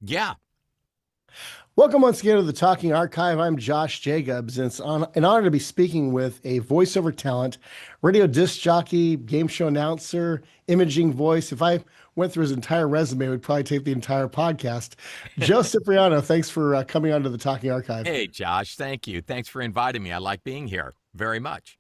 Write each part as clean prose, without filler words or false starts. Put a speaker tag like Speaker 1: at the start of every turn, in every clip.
Speaker 1: Yeah.
Speaker 2: Welcome once again to the Talking Archive. I'm Josh Jacobs, and it's an honor to be speaking with a voiceover talent, radio disc jockey, game show announcer, imaging voice. If I went through his entire resume, it would probably take the entire podcast. Joe Cipriano, thanks for coming on to the Talking Archive.
Speaker 1: Hey, Josh. Thank you. Thanks for inviting me. I like being here very much.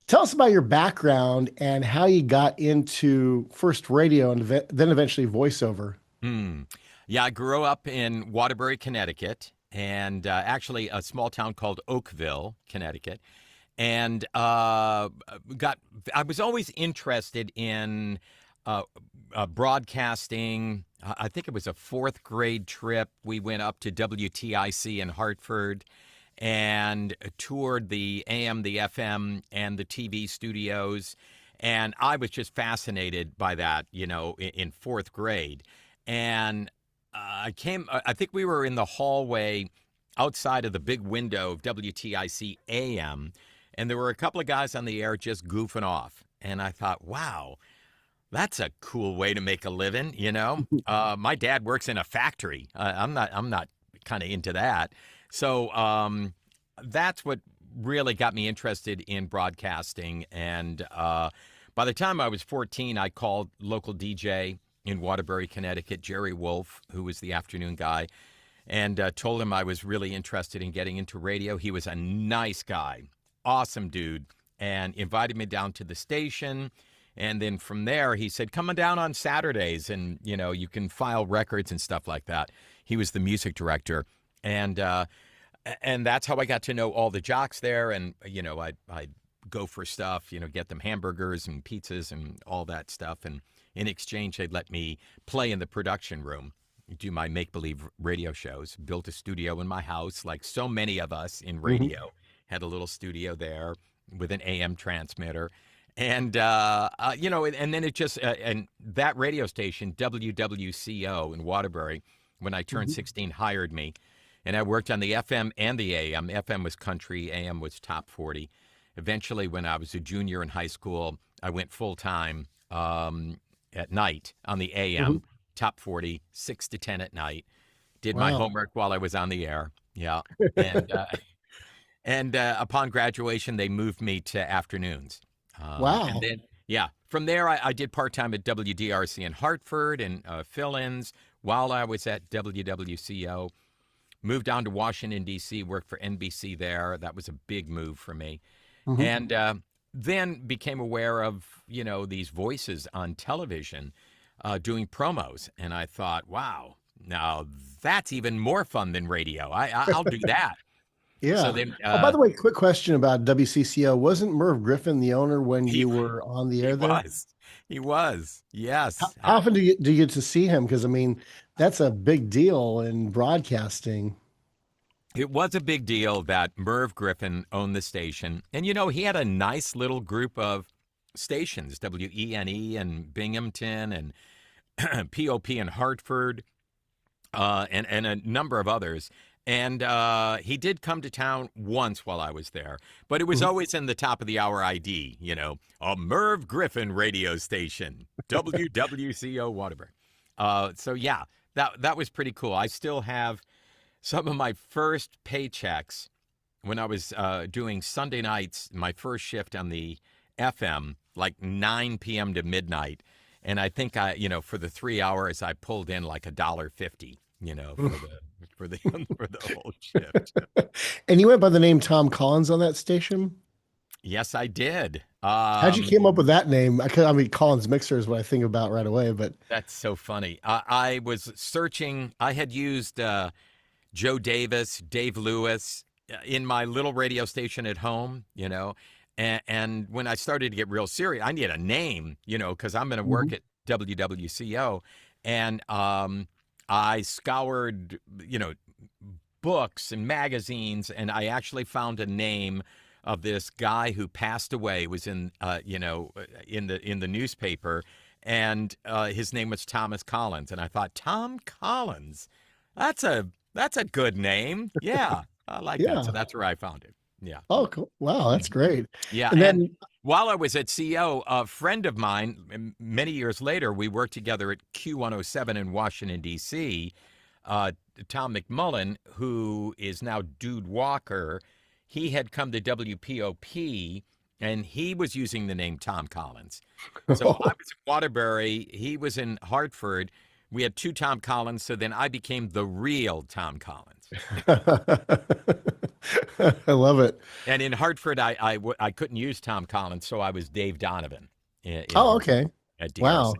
Speaker 2: Tell us about your background and how you got into first radio and then eventually voiceover.
Speaker 1: Hmm. Yeah, I grew up in Waterbury, Connecticut, and actually a small town called Oakville, Connecticut. And got I was always interested in broadcasting. I think it was a fourth grade trip. We went up to WTIC in Hartford and toured the AM, the FM, and the TV studios. And I was just fascinated by that, in fourth grade. And I think we were in the hallway outside of the big window of WTIC AM, and there were a couple of guys on the air just goofing off. And I thought, wow, that's a cool way to make a living. My dad works in a factory. I'm not kind of into that. So that's what really got me interested in broadcasting. And by the time I was 14, I called local DJ in Waterbury, Connecticut, Jerry Wolf, who was the afternoon guy, and told him I was really interested in getting into radio. He was a nice guy, awesome dude, and invited me down to the station. And then from there, he said, come on down on Saturdays and, you can file records and stuff like that. He was the music director. And that's how I got to know all the jocks there. And, I'd go for stuff, get them hamburgers and pizzas and all that stuff. And in exchange, they'd let me play in the production room, do my make-believe radio shows, built a studio in my house, like so many of us in
Speaker 2: Mhm.
Speaker 1: radio, had a little studio there with an AM transmitter. And, and then it just, and that radio station, WWCO in Waterbury, when I turned
Speaker 2: Mhm.
Speaker 1: 16, hired me. And I worked on the FM and the AM. FM was country, AM was top 40. Eventually, when I was a junior in high school, I went full-time at night on the
Speaker 2: Mhm.
Speaker 1: AM, top 40, 6 to 10 at night. Did my
Speaker 2: Wow.
Speaker 1: homework while I was on the air. Yeah. And upon graduation, they moved me to afternoons. And
Speaker 2: Wow.
Speaker 1: then, yeah, from there, I did part-time at WDRC in Hartford and fill-ins while I was at WWCO. Moved down to Washington, D.C., worked for NBC there. That was a big move for me.
Speaker 2: Mhm.
Speaker 1: And then became aware of, these voices on television doing promos. And I thought, wow, now that's even more fun than radio. I'll do that. So
Speaker 2: Yeah.
Speaker 1: then
Speaker 2: Oh, by the way, quick question about WCCO. Wasn't Merv Griffin the owner when
Speaker 1: he,
Speaker 2: you were on the
Speaker 1: he
Speaker 2: air there?
Speaker 1: was. He was. Yes.
Speaker 2: How often do you get to see him? Because I mean, that's a big deal in broadcasting.
Speaker 1: It was a big deal that Merv Griffin owned the station. And, he had a nice little group of stations, WENE and Binghamton and POP in Hartford, and a number of others. And he did come to town once while I was there, but it was
Speaker 2: Mhm.
Speaker 1: always in the top of the hour ID, a Merv Griffin radio station, WWCO Waterbury. So yeah, that was pretty cool. I still have some of my first paychecks when I was doing Sunday nights, my first shift on the FM, like 9 p.m. to midnight. And I think for the 3 hours, I pulled in like $1.50, for the whole shift.
Speaker 2: And you went by the name Tom Collins on that station?
Speaker 1: Yes, I did.
Speaker 2: How'd you came up with that name? I mean, Collins Mixer is what I think about right away, but
Speaker 1: That's so funny. I was searching. I had used Joe Davis, Dave Lewis in my little radio station at home, and when I started to get real serious, I need a name, because I'm going to work
Speaker 2: Mhm.
Speaker 1: at WWCO. And I scoured, books and magazines, and I actually found a name of this guy who passed away, was in the newspaper, and his name was Thomas Collins. And I thought, Tom Collins, that's a good name. Yeah, I like that. So
Speaker 2: Yeah.
Speaker 1: that's where I found it. Yeah.
Speaker 2: Oh, cool. Wow, that's
Speaker 1: Mhm.
Speaker 2: great.
Speaker 1: Yeah.
Speaker 2: And
Speaker 1: And
Speaker 2: then,
Speaker 1: while I was at CO, a friend of mine, many years later, we worked together at Q107 in Washington, D.C. uh, Tom McMullen, who is now Dude Walker, he had come to WPOP and he was using the name Tom Collins. So I was in Waterbury, he was in Hartford. We had two Tom Collins, so then I became the real Tom Collins.
Speaker 2: I love it.
Speaker 1: And in Hartford, I couldn't use Tom Collins, so I was Dave Donovan in
Speaker 2: Oh,
Speaker 1: Hartford
Speaker 2: okay.
Speaker 1: at DRC.
Speaker 2: Wow.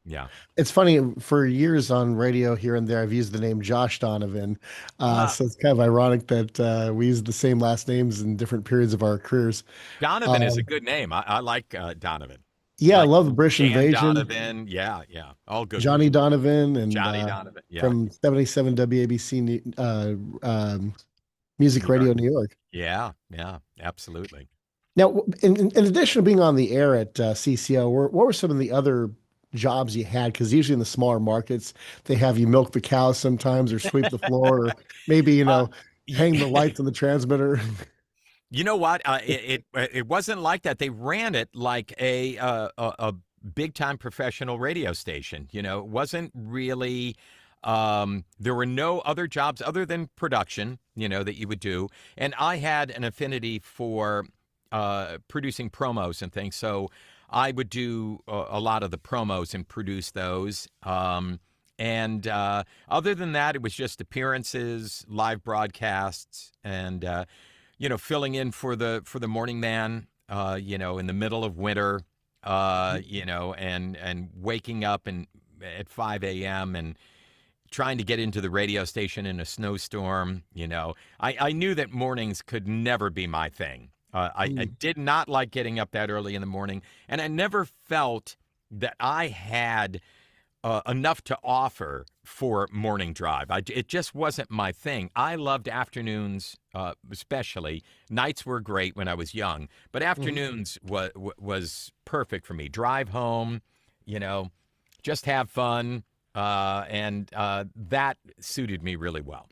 Speaker 1: Yeah.
Speaker 2: It's funny, for years on radio here and there, I've used the name Josh Donovan.
Speaker 1: Uh,
Speaker 2: So it's kind of ironic that we use the same last names in different periods of our careers.
Speaker 1: Donovan is a
Speaker 2: Um,
Speaker 1: good name. I like Donovan.
Speaker 2: yeah, I
Speaker 1: Like
Speaker 2: love the British
Speaker 1: Jan
Speaker 2: Invasion,
Speaker 1: Donovan. Yeah, yeah. All good
Speaker 2: Johnny
Speaker 1: ones.
Speaker 2: Donovan, and
Speaker 1: Johnny Donovan. Yeah.
Speaker 2: from 77 WABC Music
Speaker 1: New York.
Speaker 2: Radio New York.
Speaker 1: Yeah, yeah, absolutely.
Speaker 2: Now, in addition to being on the air at CCO, what were some of the other jobs you had? Because usually in the smaller markets, they have you milk the cows sometimes, or sweep the floor, or maybe,
Speaker 1: Uh,
Speaker 2: hang the
Speaker 1: y-
Speaker 2: lights on the transmitter.
Speaker 1: you know what? It wasn't like that. They ran it like a big time professional radio station. It wasn't really. There were no other jobs other than production. That you would do, and I had an affinity for producing promos and things. So I would do a lot of the promos and produce those. And other than that, it was just appearances, live broadcasts, and filling in for the morning man, in the middle of winter, and waking up and at 5 a.m. and trying to get into the radio station in a snowstorm. I knew that mornings could never be my thing. I
Speaker 2: Mm.
Speaker 1: did not like getting up that early in the morning, and I never felt that I had enough to offer for morning drive. It just wasn't my thing. I loved afternoons, especially. Nights were great when I was young, but
Speaker 2: Mhm.
Speaker 1: afternoons was perfect for me. Drive home, you know, just have fun, and that suited me really well.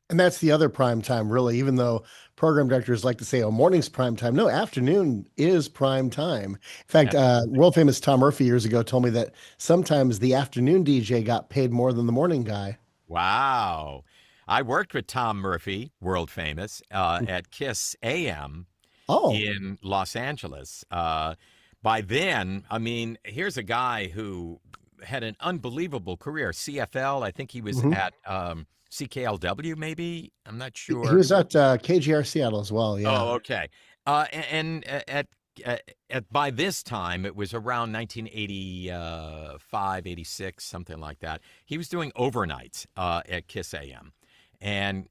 Speaker 2: And that's the other prime time, really, even though program directors like to say, oh, morning's prime time. No, afternoon is prime time. In fact, world famous Tom Murphy years ago told me that sometimes the afternoon DJ got paid more than the morning guy.
Speaker 1: Wow. I worked with Tom Murphy, world famous, at KIIS AM
Speaker 2: Oh.
Speaker 1: in Los Angeles. By then, I mean, here's a guy who had an unbelievable career. CFL, I think he was
Speaker 2: Mhm.
Speaker 1: at CKLW, maybe. I'm not
Speaker 2: He
Speaker 1: sure.
Speaker 2: was at KGR Seattle as well. Yeah.
Speaker 1: Oh, okay. And at by this time, it was around 1985, 86, something like that. He was doing overnights at KISS AM, and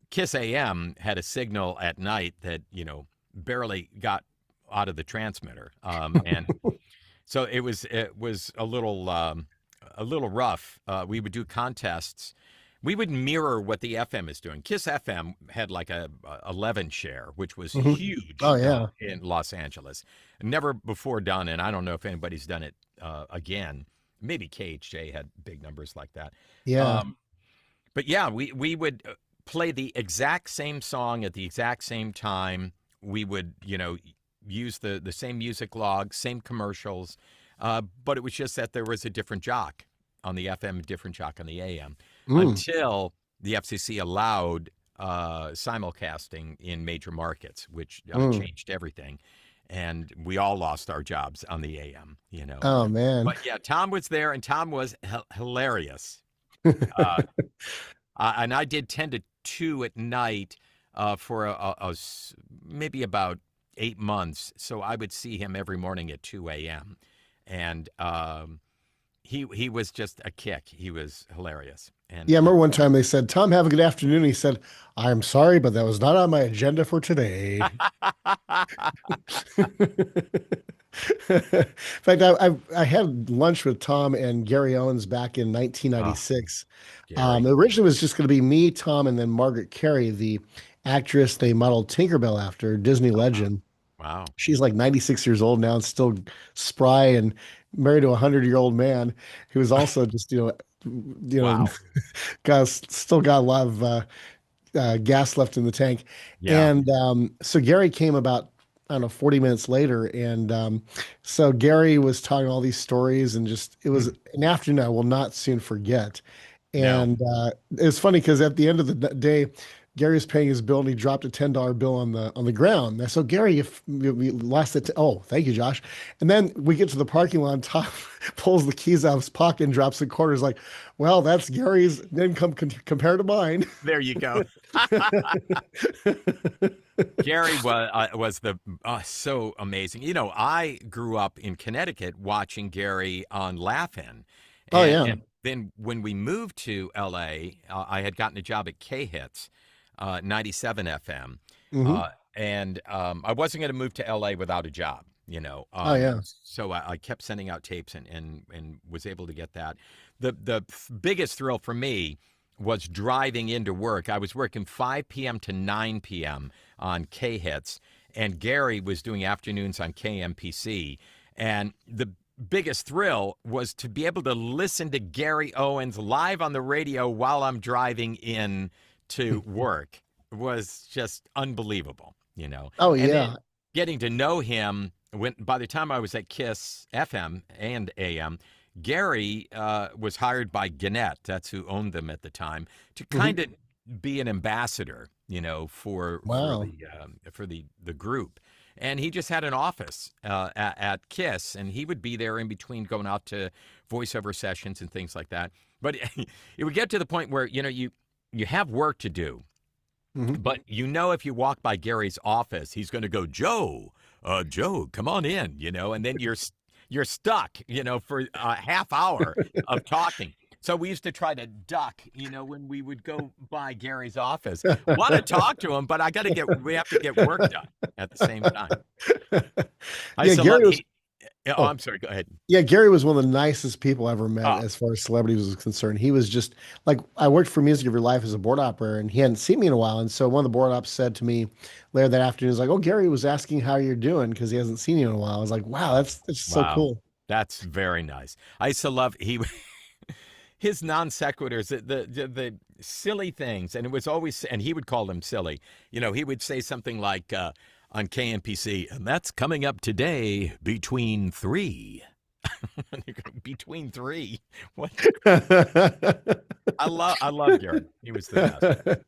Speaker 1: KISS AM had a signal at night that barely got out of the transmitter, and so it was a little rough. We would do contests. We would mirror what the FM is doing. Kiss FM had like a 11 share, which was
Speaker 2: Mhm. Oh,
Speaker 1: huge
Speaker 2: yeah.
Speaker 1: in Los Angeles. Never before done, and I don't know if anybody's done it again. Maybe KHJ had big numbers like that.
Speaker 2: Yeah.
Speaker 1: Um, but yeah, we would play the exact same song at the exact same time. We would, use the same music log, same commercials, but it was just that there was a different jock on the FM, a different jock on the AM,
Speaker 2: Mm.
Speaker 1: until the FCC allowed simulcasting in major markets, which
Speaker 2: Mm.
Speaker 1: changed everything. And we all lost our jobs on the AM.
Speaker 2: Oh, man.
Speaker 1: But yeah, Tom was there, and Tom was hilarious. Uh, and I did 10 to 2 at night for maybe about 8 months. So I would see him every morning at 2 a.m. And he was just a kick. He was hilarious. And
Speaker 2: Yeah, I remember one time they said, Tom, have a good afternoon. He said, I'm sorry, but that was not on my agenda for today. In fact, I had lunch with Tom and Gary Owens back in
Speaker 1: oh,
Speaker 2: 1996.
Speaker 1: Gary.
Speaker 2: Originally, it was just going to be me, Tom, and then Margaret Carey, the actress they modeled Tinkerbell after, Disney
Speaker 1: Uh-huh.
Speaker 2: legend.
Speaker 1: Wow.
Speaker 2: She's like 96 years old now and still spry and married to a 100-year-old man who is also just,
Speaker 1: Wow.
Speaker 2: still got a lot of gas left in the tank.
Speaker 1: Yeah.
Speaker 2: And so Gary came about, I don't know, 40 minutes later. And so Gary was telling all these stories, and just, it was
Speaker 1: Hmm.
Speaker 2: an afternoon I will not soon forget.
Speaker 1: No.
Speaker 2: And it's funny because at the end of the day, Gary was paying his bill and he dropped a $10 bill on the ground. And I said, Gary, if we lost it, oh, thank you, Josh. And then we get to the parking lot, and Tom pulls the keys out of his pocket and drops the quarters. Like, well, that's Gary's income compared to mine.
Speaker 1: There you go. Gary was the so amazing. You know, I grew up in Connecticut watching Gary on Laugh-In,
Speaker 2: Oh yeah.
Speaker 1: and then when we moved to L.A., I had gotten a job at KHTZ, 97 FM,
Speaker 2: Hmm.
Speaker 1: and I wasn't going to move to L.A. without a job.
Speaker 2: Oh yeah.
Speaker 1: So I kept sending out tapes and was able to get that. The biggest thrill for me was driving into work. I was working 5 p.m. to 9 p.m. on K-Hits, and Gary was doing afternoons on KMPC. And the biggest thrill was to be able to listen to Gary Owens live on the radio while I'm driving in to work. It was just unbelievable.
Speaker 2: Oh
Speaker 1: And then
Speaker 2: yeah.
Speaker 1: getting to know him by the time I was at KIIS FM and AM, Gary was hired by Gannett, that's who owned them at the time, to
Speaker 2: Hmm.
Speaker 1: kind of be an ambassador,
Speaker 2: Wow.
Speaker 1: for the group. And he just had an office at KISS, and he would be there in between going out to voiceover sessions and things like that. But it would get to the point where you have work to do,
Speaker 2: Hmm.
Speaker 1: but if you walk by Gary's office, he's going to go, Joe, come on in, and then you're stuck, for a half hour of talking. So we used to try to duck, when we would go by Gary's office. Want to talk to him, but we have to get work done at the same time. I
Speaker 2: Yeah,
Speaker 1: used to love
Speaker 2: Gary was.
Speaker 1: Oh,
Speaker 2: Oh,
Speaker 1: I'm sorry, go ahead.
Speaker 2: yeah, Gary was one of the nicest people I ever met
Speaker 1: Ah,
Speaker 2: as far as celebrities was concerned. He was just like, I worked for Music of Your Life as a board operator, and he hadn't seen me in a while. And so one of the board ops said to me later that afternoon, he's like, "Oh, Gary was asking how you're doing because he hasn't seen you in a while." I was like, "Wow, that's so
Speaker 1: wow.
Speaker 2: cool."
Speaker 1: That's very nice. I used to love his non sequiturs, the silly things, and it was always, and he would call them silly. He would say something like on KMPC, and that's coming up today between three. Between three. What? I love Gary. He was the best.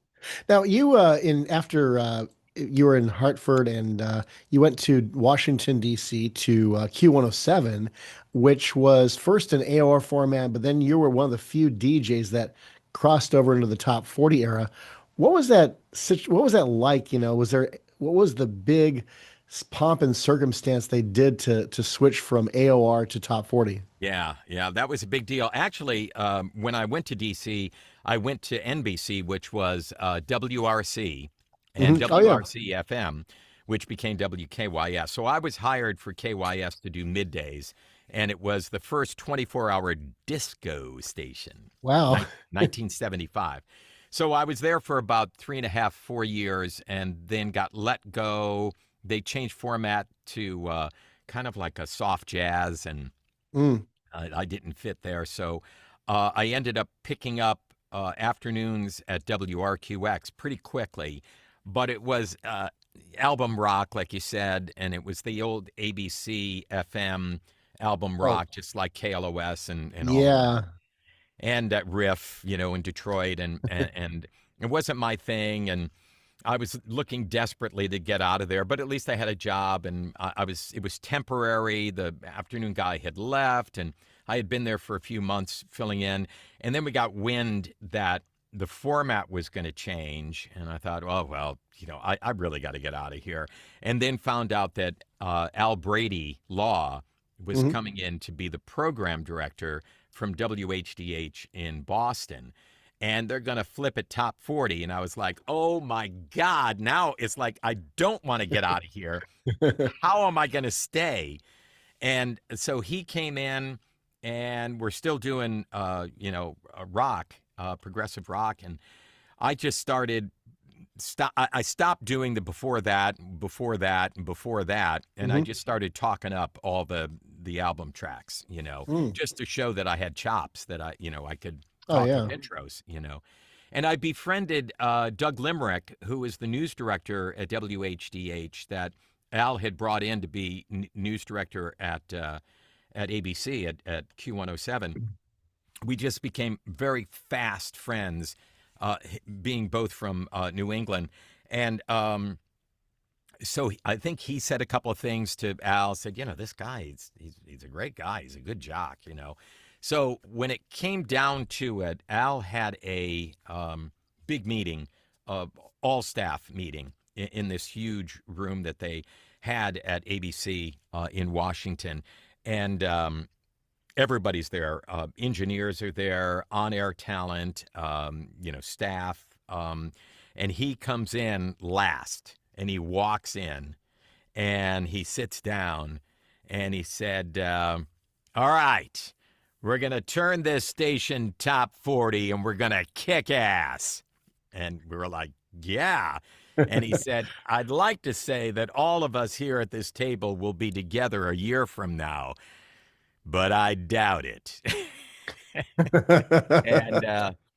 Speaker 2: Now you in after you were in Hartford and you went to Washington D.C. to Q107, which was first an AOR format, but then you were one of the few DJs that crossed over into the top 40 era. What was that like? What was the big pomp and circumstance they did to switch from AOR to top 40?
Speaker 1: Yeah, that was a big deal. Actually, when I went to DC, I went to NBC, which was WRC, and
Speaker 2: Hmm. Oh yeah.
Speaker 1: WRC FM, which became WKYS. So I was hired for KYS to do middays, and it was the first 24-hour disco station,
Speaker 2: Wow.
Speaker 1: 1975. So I was there for about 3.5, 4 years, and then got let go. They changed format to kind of like a soft jazz, and
Speaker 2: Mm.
Speaker 1: I didn't fit there. So I ended up picking up afternoons at WRQX pretty quickly. But it was album rock, like you said, and it was the old ABC FM album
Speaker 2: Oh,
Speaker 1: rock, just like KLOS and all of that.
Speaker 2: yeah.
Speaker 1: And that riff, in Detroit, and it wasn't my thing. And I was looking desperately to get out of there, but at least I had a job, and it was temporary. The afternoon guy had left, and I had been there for a few months filling in. And then we got wind that the format was going to change. And I thought, oh, well, I really got to get out of here. And then found out that Al Brady Law was
Speaker 2: Hmm.
Speaker 1: coming in to be the program director from WHDH in Boston, and they're going to flip it top 40. And I was like, oh my God, now it's like, I don't want to get out of here. How am I going to stay? And so he came in, and we're still doing, rock, progressive rock. And I just started, I stopped doing the before that, before that, and before that. And I
Speaker 2: Hmm.
Speaker 1: just started talking up all the album tracks,
Speaker 2: Mm.
Speaker 1: just to show that I had chops, that I could
Speaker 2: Oh
Speaker 1: talk up
Speaker 2: yeah.
Speaker 1: intros. And I befriended Doug Limerick, who was the news director at WHDH that Al had brought in to be news director at ABC at Q107. we just became very fast friends, being both from New England. And so I think he said a couple of things to Al, said, this guy, he's a great guy. He's a good jock. So when it came down to it, Al had a big meeting, all staff meeting in this huge room that they had at ABC in Washington. And everybody's there. Engineers are there, on-air talent, staff. And he comes in last, and he walks in, and he sits down, and he said, all right, we're going to turn this station top 40, and we're going to kick ass. And we were like, yeah. And he said, I'd like to say that all of us here at this table will be together a year from now, but I doubt it. And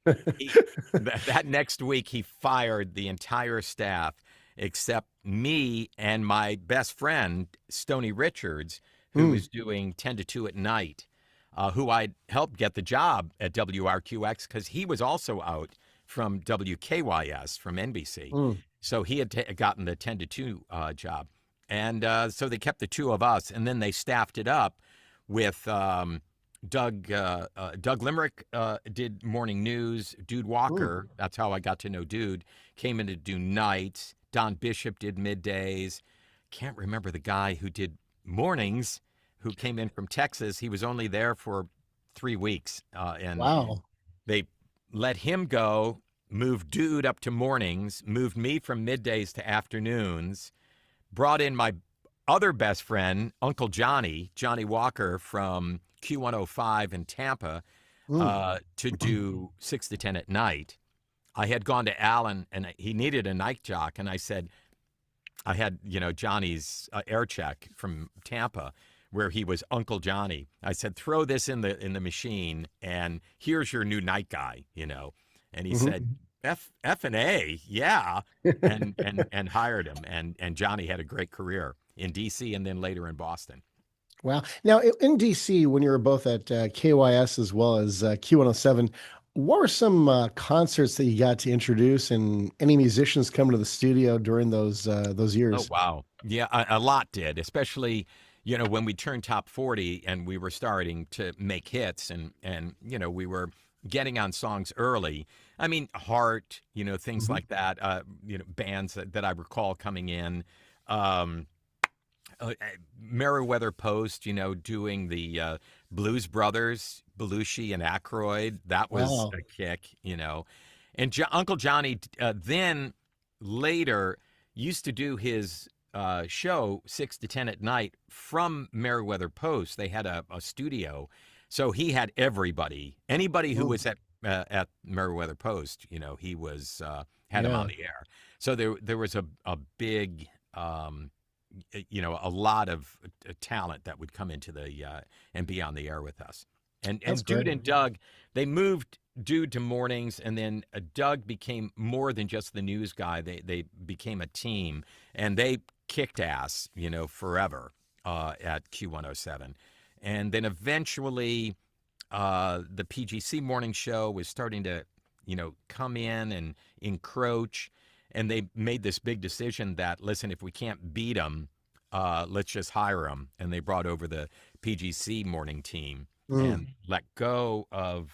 Speaker 1: that next week, he fired the entire staff except me and my best friend, Stoney Richards, who was doing 10 to 2 at night, who I helped get the job at WRQX because he was also out from WKYS from NBC. So he had gotten the 10 to 2 job. And so they kept the two of us, and then they staffed it up with Doug Limerick did morning news. Dude Walker, that's how I got to know Dude, came in to do nights. Don Bishop did middays. Can't remember the guy who did mornings, who came in from Texas. He was only there for 3 weeks. And
Speaker 2: Wow.
Speaker 1: they let him go, moved Dude up to mornings, moved me from middays to afternoons, brought in my other best friend, Uncle Johnny Walker from Q105 in Tampa, to do 6 to 10 at night. I had gone to Alan, and he needed a night jock, and I said, I had, Johnny's air check from Tampa, where he was Uncle Johnny. I said, throw this in the machine, and here's your new night guy, And he said, F and A, yeah, and hired him, and Johnny had a great career in DC and then later in Boston.
Speaker 2: Wow. Now, in DC, when you were both at KYS as well as Q107, what were some concerts that you got to introduce, and any musicians coming to the studio during those years?
Speaker 1: Oh, wow. Yeah, a lot did, especially, when we turned top 40 and we were starting to make hits and we were getting on songs early. I mean, Heart, things like that, bands that I recall coming in. Meriwether Post, doing the Blues Brothers, Belushi and Aykroyd. That was a kick, And Uncle Johnny then later used to do his show 6 to 10 at night from Meriwether Post. They had a studio. So he had anybody who was at Meriwether Post, he was had him on the air. So there was a big a lot of talent that would come into the and be on the air with us. And Dude and Doug, they moved Dude to mornings, and then Doug became more than just the news guy. They became a team, and they kicked ass, forever at Q107. And then eventually the PGC morning show was starting to, come in and encroach. And they made this big decision that, listen, if we can't beat them, let's just hire them. And they brought over the PGC morning team and let go of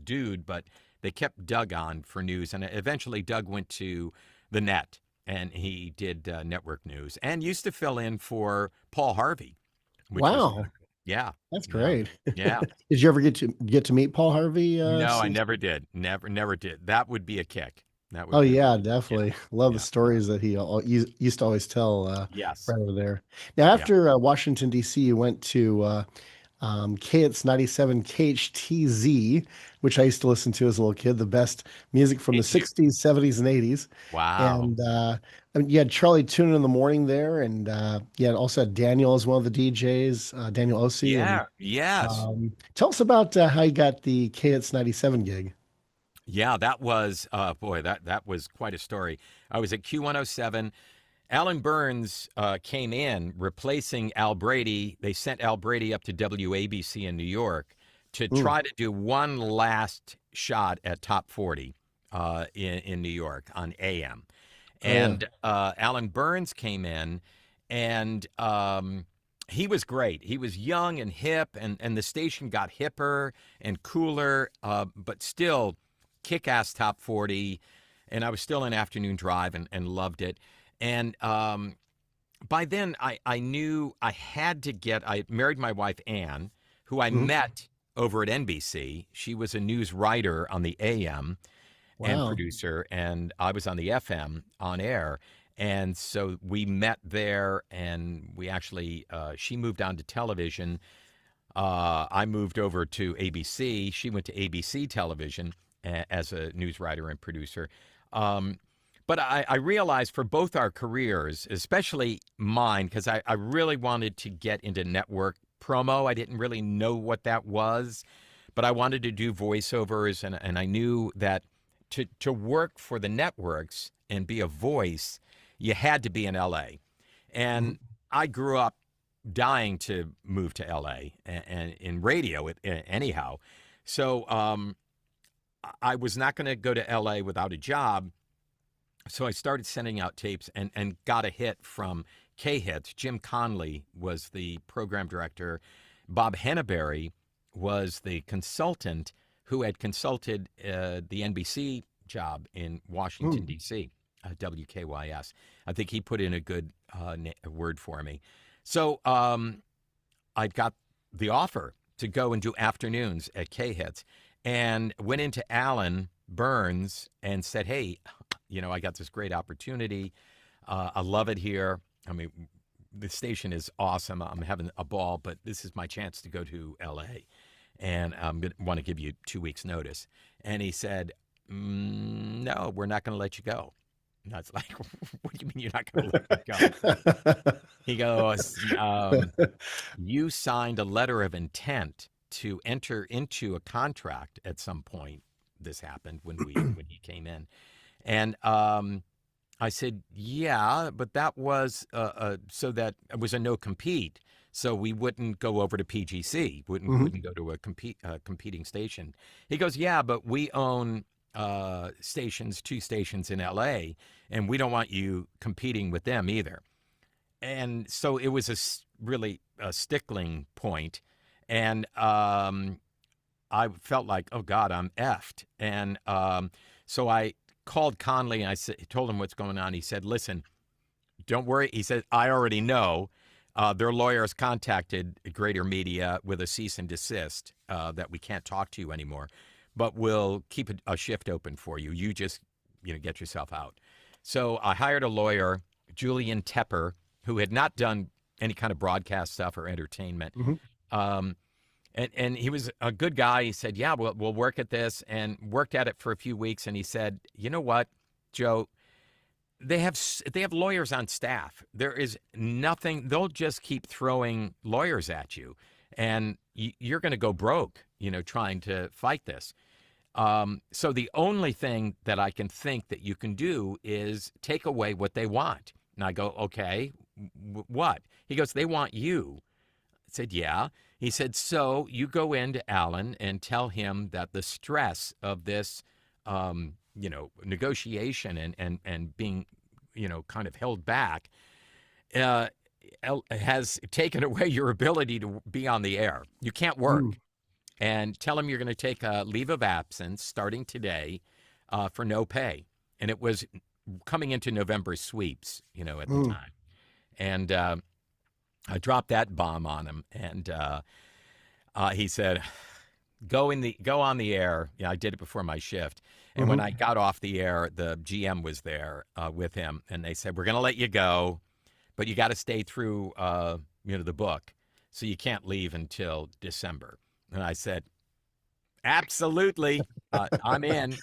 Speaker 1: Dude, but they kept Doug on for news. And eventually Doug went to the Net, and he did network news and used to fill in for Paul Harvey.
Speaker 2: Wow.
Speaker 1: Yeah.
Speaker 2: That's great.
Speaker 1: Yeah.
Speaker 2: Did you ever get to meet Paul Harvey?
Speaker 1: No, I never did. Never did. That would be a kick.
Speaker 2: Oh yeah, definitely. Love the stories that he used to always tell.
Speaker 1: Yes.
Speaker 2: Right over there. Now, after Washington D.C., you went to KIIS 97 KHTZ, which I used to listen to as a little kid. The best music from the '60s, '70s, and '80s.
Speaker 1: Wow.
Speaker 2: And you had Charlie Tuna in the morning there, and you had also had Daniel as one of the DJs, Daniel Ossie.
Speaker 1: Yeah. Yes.
Speaker 2: Tell us about how you got the KIIS 97 gig.
Speaker 1: Yeah, that was, that was quite a story. I was at Q107. Alan Burns came in replacing Al Brady. They sent Al Brady up to WABC in New York to
Speaker 2: Mm.
Speaker 1: try to do one last shot at top 40 in New York on AM.
Speaker 2: Oh yeah.
Speaker 1: And Alan Burns came in, and he was great. He was young and hip, and the station got hipper and cooler, but still kick-ass top 40. And I was still in afternoon drive and loved it. And by then, I knew I had to get, I married my wife, Ann, who I
Speaker 2: Mhm.
Speaker 1: met over at NBC. She was a news writer on the AM and
Speaker 2: Wow.
Speaker 1: producer, and I was on the FM on air. And so we met there, and we actually, she moved on to television. I moved over to ABC. She went to ABC television as a news writer and producer. Um, but I realized for both our careers, especially mine, because I really wanted to get into network promo. I didn't really know what that was, but I wanted to do voiceovers, and I knew that to work for the networks and be a voice, you had to be in LA.
Speaker 2: Mhm.
Speaker 1: And I grew up dying to move to LA and in radio anyhow. So I was not going to go to LA without a job. So I started sending out tapes and got a hit from KHTZ. Jim Conley was the program director. Bob Henneberry was the consultant who had consulted the NBC job in Washington,
Speaker 2: Mm.
Speaker 1: D.C., WKYS. I think he put in a good word for me. So I got the offer to go and do afternoons at KHTZ and went into Alan Burns and said, hey, I got this great opportunity. I love it here. I mean, the station is awesome. I'm having a ball, but this is my chance to go to LA. And I'm going to want to give you 2 weeks notice. And he said, no, we're not going to let you go. And I was like, what do you mean you're not going to let me go? He goes, you signed a letter of intent to enter into a contract at some point. This happened when he came in. And I said, yeah, but that was so that it was a no compete. So we wouldn't go over to PGC, wouldn't
Speaker 2: Mhm.
Speaker 1: wouldn't go to a competing station. He goes, yeah, but we own two stations in LA, and we don't want you competing with them either. And so it was really a stickling point, and I felt like, oh God, I'm effed. And so I called Conley and told him what's going on. He said, listen, don't worry. He said, I already know. Their lawyers contacted Greater Media with a cease and desist that we can't talk to you anymore, but we'll keep a shift open for you. You just, get yourself out. So I hired a lawyer, Julian Tepper, who had not done any kind of broadcast stuff or entertainment.
Speaker 2: Mhm.
Speaker 1: Um, and he was a good guy. He said, yeah, we'll work at this, and worked at it for a few weeks. And he said, you know what, Joe, they have lawyers on staff. There is nothing. They'll just keep throwing lawyers at you, and you're going to go broke, trying to fight this. So the only thing that I can think that you can do is take away what they want. And I go, okay, what? He goes, they want you. I said, yeah. He said, so you go into Alan and tell him that the stress of this, negotiation and being, kind of held back, uh, has taken away your ability to be on the air. You can't
Speaker 2: Mm.
Speaker 1: work. And tell him you're going to take a leave of absence starting today for no pay. And it was coming into November sweeps, at the
Speaker 2: Mm.
Speaker 1: time. And I dropped that bomb on him, and he said, "Go on the air." I did it before my shift, and when
Speaker 2: Mhm.
Speaker 1: I got off the air, the GM was there with him, and they said, "We're going to let you go, but you got to stay through, the book, so you can't leave until December." And I said, "Absolutely, I'm in."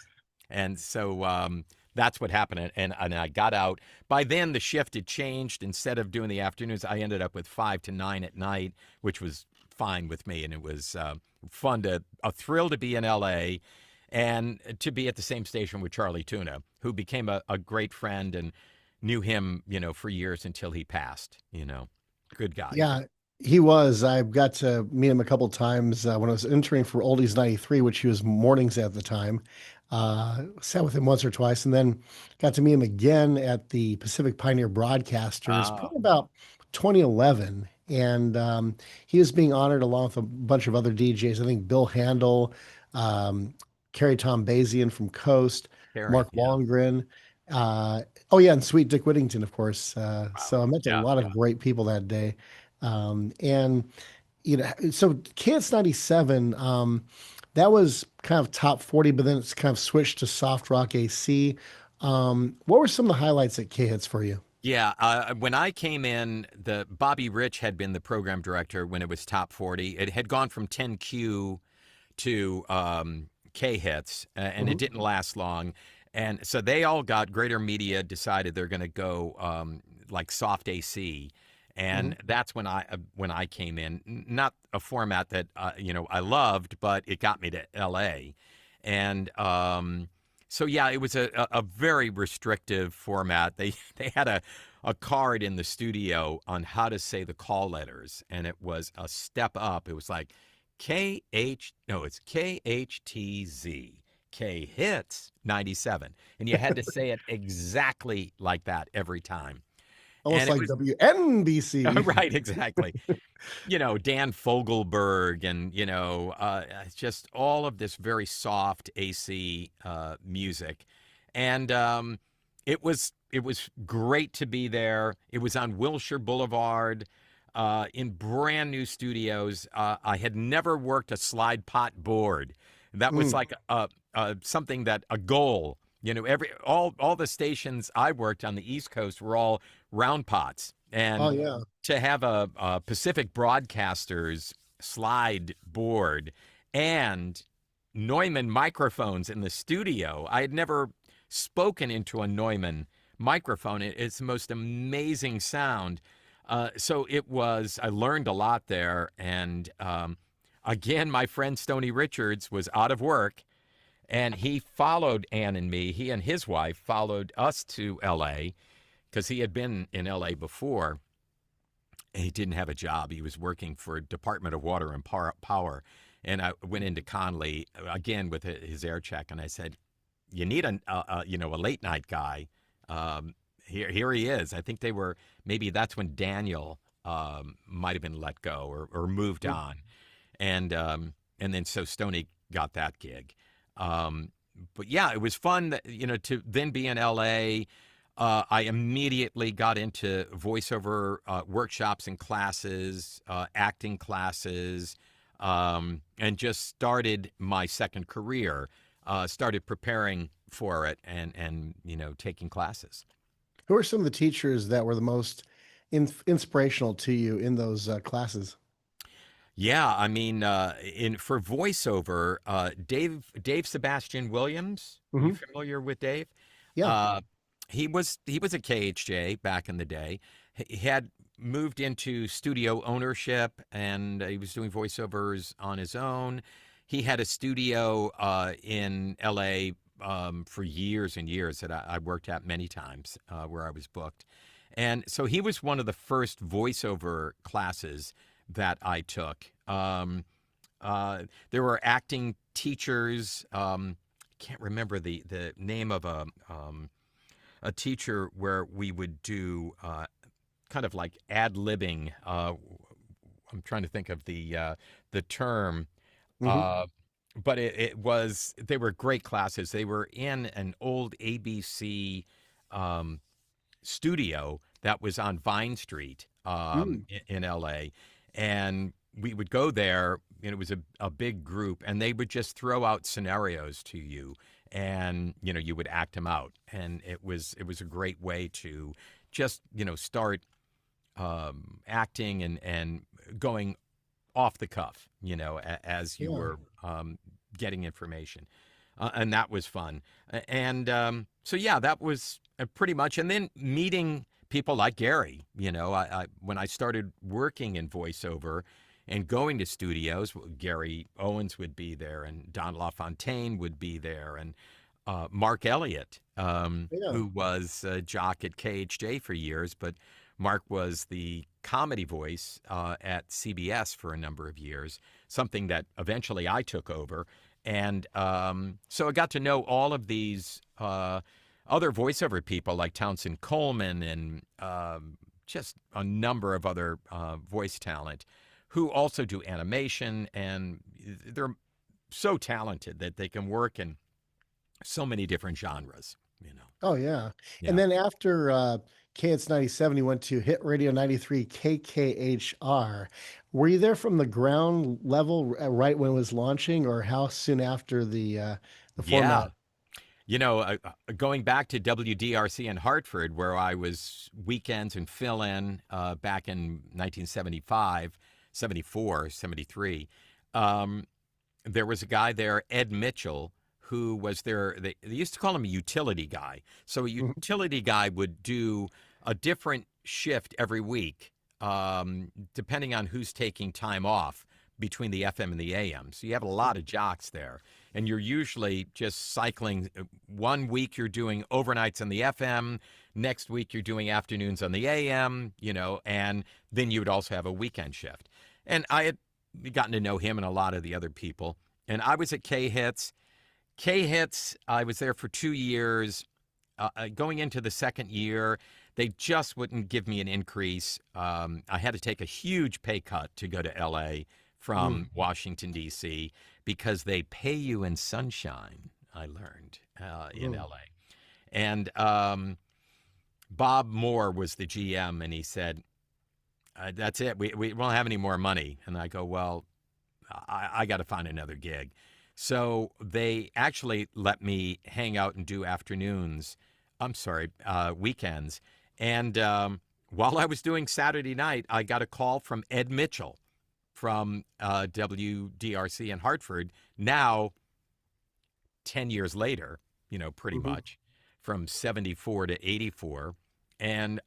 Speaker 1: And so that's what happened. And I got out. By then, the shift had changed. Instead of doing the afternoons, I ended up with 5 to 9 at night, which was fine with me. And it was fun a thrill to be in LA and to be at the same station with Charlie Tuna, who became a great friend and knew him, for years until he passed, Good guy.
Speaker 2: Yeah. He was. I got to meet him a couple times when I was interning for Oldies 93, which he was mornings at the time. Sat with him once or twice, and then got to meet him again at the Pacific Pioneer Broadcasters,
Speaker 1: Uh,
Speaker 2: probably about 2011. And he was being honored along with a bunch of other DJs. I think Bill Handel, um, Carrie Tom Bazian from Coast,
Speaker 1: Carrie,
Speaker 2: Mark
Speaker 1: yeah.
Speaker 2: Wallengren. Uh, oh, yeah, and Sweet Dick Whittington, of course.
Speaker 1: Wow.
Speaker 2: So I met a
Speaker 1: Yeah,
Speaker 2: lot
Speaker 1: yeah.
Speaker 2: of great people that day. And so KIIS 97, that was kind of top 40, but then it's kind of switched to soft rock AC. What were some of the highlights at K-Hits for you?
Speaker 1: Yeah, when I came in, the Bobby Rich had been the program director when it was top 40. It had gone from 10Q to K hits, and it
Speaker 2: Hmm.
Speaker 1: didn't last long. And so they all got Greater Media decided they're going to go like soft AC,
Speaker 2: Hmm.
Speaker 1: and that's when I came in. Not a format that I loved, but it got me to L.A. And so yeah, it was a very restrictive format. They they had a card in the studio on how to say the call letters, and it was a step up. It was like it's KHTZ. K hits 97. And you had to say it exactly like that every time.
Speaker 2: Almost
Speaker 1: And it
Speaker 2: like
Speaker 1: was
Speaker 2: WNBC.
Speaker 1: right, exactly. Dan Fogelberg and, just all of this very soft AC music. And it was great to be there. It was on Wilshire Boulevard in brand new studios. I had never worked a slide pot board. That was
Speaker 2: Mm.
Speaker 1: like something that a goal. All the stations I worked on the East Coast were all round pots,
Speaker 2: Oh
Speaker 1: and
Speaker 2: yeah.
Speaker 1: to have a Pacific Broadcasters slide board and Neumann microphones in the studio. I had never spoken into a Neumann microphone. It's the most amazing sound. So I learned a lot there. And again, my friend Stoney Richards was out of work and he followed Ann and me. He and his wife followed us to LA because he had been in LA before. He didn't have a job. He was working for Department of Water and Power. And I went into Conley again with his air check, and I said, "You need a late night guy. Here he is." I think maybe that's when Daniel might have been let go or moved
Speaker 2: Mm.
Speaker 1: on, and then so Stoney got that gig. Um, but yeah, it was fun to then be in L.A. I immediately got into voiceover workshops and classes, acting classes, and just started my second career. Started preparing for it and taking classes.
Speaker 2: Who are some of the teachers that were the most inspirational to you in those classes?
Speaker 1: Yeah, I mean, in for voiceover, Dave Sebastian Williams. You
Speaker 2: Hmm.
Speaker 1: familiar with Dave?
Speaker 2: Yeah.
Speaker 1: Uh, he was a KHJ back in the day. He had moved into studio ownership, and he was doing voiceovers on his own. He had a studio in L.A. For years and years that I worked at many times, where I was booked, and so he was one of the first voiceover classes that I took. There were acting teachers. Can't remember the name of a teacher where we would do kind of like ad libbing. I'm trying to think of the term,
Speaker 2: Hmm.
Speaker 1: uh, but they were great classes. They were in an old ABC um, studio that was on Vine Street
Speaker 2: Mm.
Speaker 1: in LA. And we would go there, and it was a big group, and they would just throw out scenarios to you, and you would act them out. And it was a great way to just start acting and going off the cuff, as you
Speaker 2: Yeah.
Speaker 1: were getting information. And that was fun. And so, yeah, that was pretty much. And then meeting people like Gary, when I started working in voiceover and going to studios, Gary Owens would be there, and Don LaFontaine would be there, and Mark Elliott,
Speaker 2: Yeah.
Speaker 1: who was a jock at KHJ for years, but Mark was the comedy voice at CBS for a number of years, something that eventually I took over. And so I got to know all of these other voiceover people like Townsend Coleman and just a number of other voice talent who also do animation. And they're so talented that they can work in so many different genres, you know.
Speaker 2: Oh yeah.
Speaker 1: Yeah.
Speaker 2: And then after KHTZ 97, you went to Hit Radio 93 KKHR. Were you there from the ground level right when it was launching, or how soon after the
Speaker 1: Yeah.
Speaker 2: format?
Speaker 1: You know, going back to WDRC in Hartford, where I was weekends and fill in back in 1975, 74, 73, there was a guy there, Ed Mitchell, who was there. They used to call him a utility guy. So a
Speaker 2: Mhm.
Speaker 1: utility guy would do a different shift every week, depending on who's taking time off between the FM and the AM. So you have a lot of jocks there. And you're usually just cycling. One week you're doing overnights on the FM. Next week you're doing afternoons on the AM, you know, and then you would also have a weekend shift. And I had gotten to know him and a lot of the other people. And I was at KHTZ. KHTZ, I was there for 2 years. Going into the second year, they just wouldn't give me an increase. I had to take a huge pay cut to go to LA from Washington, D.C., because they pay you in sunshine, I learned, in
Speaker 2: Mm.
Speaker 1: LA. And Bob Moore was the GM, and he said, that's it. We won't have any more money. And I go, well, I got to find another gig. So they actually let me hang out and do afternoons. I'm sorry, weekends. And while I was doing Saturday night, I got a call from Ed Mitchell from WDRC in Hartford. Now, 10 years later, you know, pretty
Speaker 2: Mhm.
Speaker 1: much from 74 to 84. And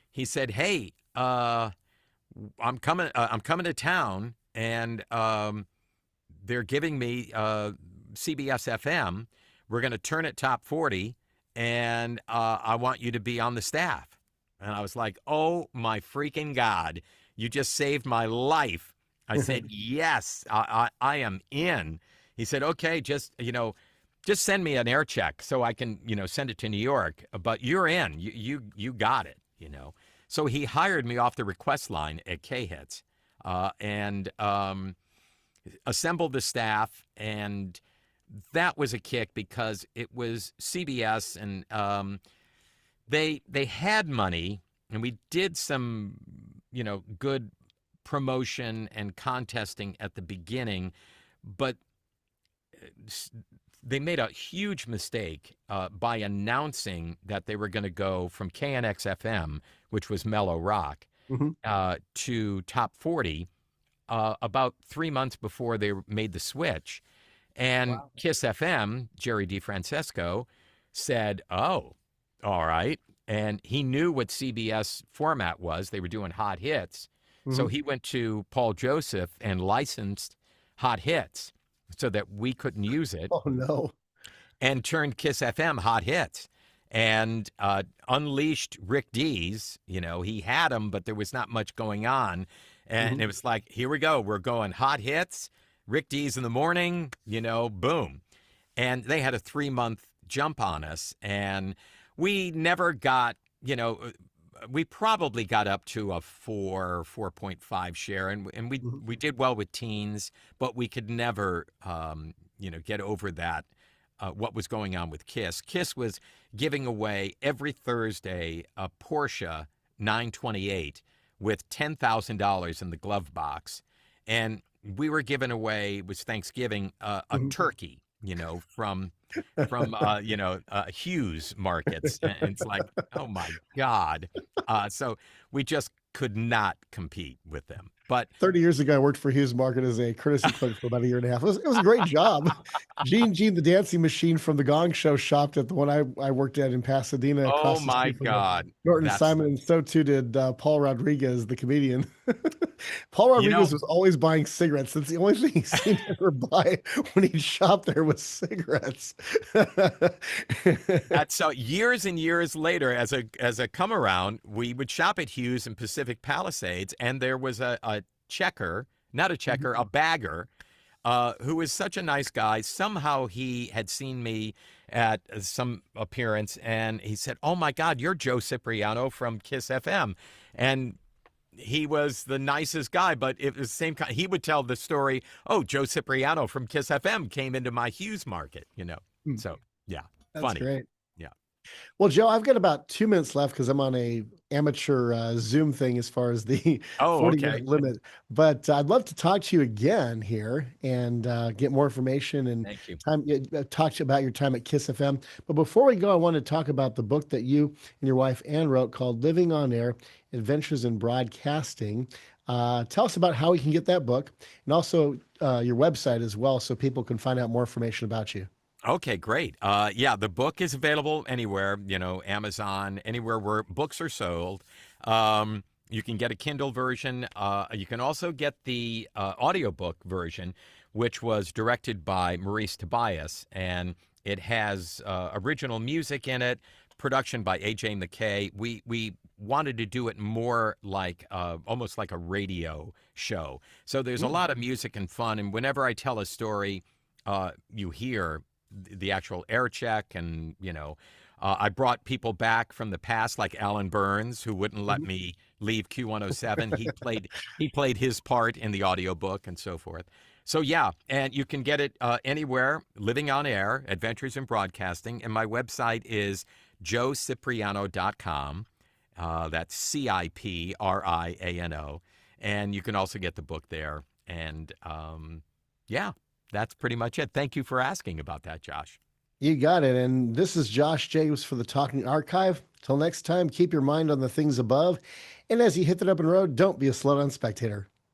Speaker 1: he said, hey, I'm coming to town, and they're giving me CBS FM. We're going to turn it top 40, and I want you to be on the staff. And I was like, oh my freaking God, you just saved my life. I said, yes, I am in. He said, okay, just send me an air check so I can, send it to New York, but you're in, you got it, So he hired me off the request line at KHTZ, and assembled the staff, and that was a kick because it was CBS, and they had money, and we did some good promotion and contesting at the beginning, but they made a huge mistake by announcing that they were going to go from KNX FM, which was mellow rock,
Speaker 2: Mhm.
Speaker 1: to top 40 about 3 months before they made the switch. And
Speaker 2: Wow.
Speaker 1: KIIS FM, Jerry DeFrancesco, said, oh, all right. And he knew what CBS format was. They were doing hot hits. So
Speaker 2: Mhm.
Speaker 1: he went to Paul Joseph and licensed hot hits so that we couldn't use it,
Speaker 2: Oh no.
Speaker 1: and turned KIIS FM hot hits, and unleashed Rick Dees. He had him, but there was not much going on. And
Speaker 2: Mhm.
Speaker 1: it was like, here we go. We're going hot hits, Rick Dees in the morning, boom. And they had a 3-month jump on us. And we never got, we probably got up to a 4.5 share. And
Speaker 2: Mhm.
Speaker 1: we did well with teens, but we could never, get over that. What was going on with KIIS. KIIS was giving away every Thursday a Porsche 928 with $10,000 in the glove box. And we were giving away, it was Thanksgiving, a
Speaker 2: Mhm.
Speaker 1: turkey, from Hughes Markets. And it's like, oh my God. So we just could not compete with them. But
Speaker 2: 30 years ago, I worked for Hughes Market as a courtesy clerk for about a year and a half. It was a great job. Gene, the dancing machine from the Gong Show, shopped at the one I worked at in Pasadena,
Speaker 1: oh
Speaker 2: across the
Speaker 1: my
Speaker 2: street from the
Speaker 1: God,
Speaker 2: Norton
Speaker 1: that's
Speaker 2: Simon, and so too did Paul Rodriguez, the comedian. Paul
Speaker 1: You
Speaker 2: Rodriguez
Speaker 1: know,
Speaker 2: was always buying cigarettes. That's the only thing he seemed to ever buy when he'd shop there was cigarettes.
Speaker 1: that's so years and years later, as a come around, we would shop at Hughes and Pacific Palisades, and there was a checker, not a checker, a bagger, who was such a nice guy. Somehow he had seen me at some appearance, and he said, "Oh my God, you're Joe Cipriano from KIIS FM," and he was the nicest guy, but it was the same kind. He would tell the story. Oh, Joe Cipriano from KIIS FM came into my Hughes market. So yeah,
Speaker 2: That's
Speaker 1: funny.
Speaker 2: great.
Speaker 1: Yeah.
Speaker 2: Well, Joe, I've got about 2 minutes left because I'm on a amateur Zoom thing as far as the
Speaker 1: Oh,
Speaker 2: 40-minute
Speaker 1: okay.
Speaker 2: limit. But I'd love to talk to you again here and get more information and
Speaker 1: Thank you.
Speaker 2: talk to you about your time at KISS FM. But before we go, I want to talk about the book that you and your wife Ann wrote called Living on Air, Adventures in Broadcasting. Tell us about how we can get that book and also your website as well so people can find out more information about you.
Speaker 1: Okay, great. Yeah, the book is available anywhere, Amazon, anywhere where books are sold. You can get a Kindle version. You can also get the audiobook version, which was directed by Maurice Tobias, and it has original music in it, production by AJ McKay. We wanted to do it more like almost like a radio show. So there's a lot of music and fun, and whenever I tell a story, you hear the actual air check, and I brought people back from the past like Alan Burns, who wouldn't let me leave Q107. He played his part in the audiobook and so forth. So yeah, and you can get it anywhere. Living on Air, Adventures in Broadcasting, and my website is joecipriano.com. That's Cipriano, and you can also get the book there. And yeah. That's pretty much it. Thank you for asking about that, Josh.
Speaker 2: You got it. And this is Josh Jacobs for the Talking Archive. Till next time, keep your mind on the things above. And as you hit that open road, don't be a slowdown spectator.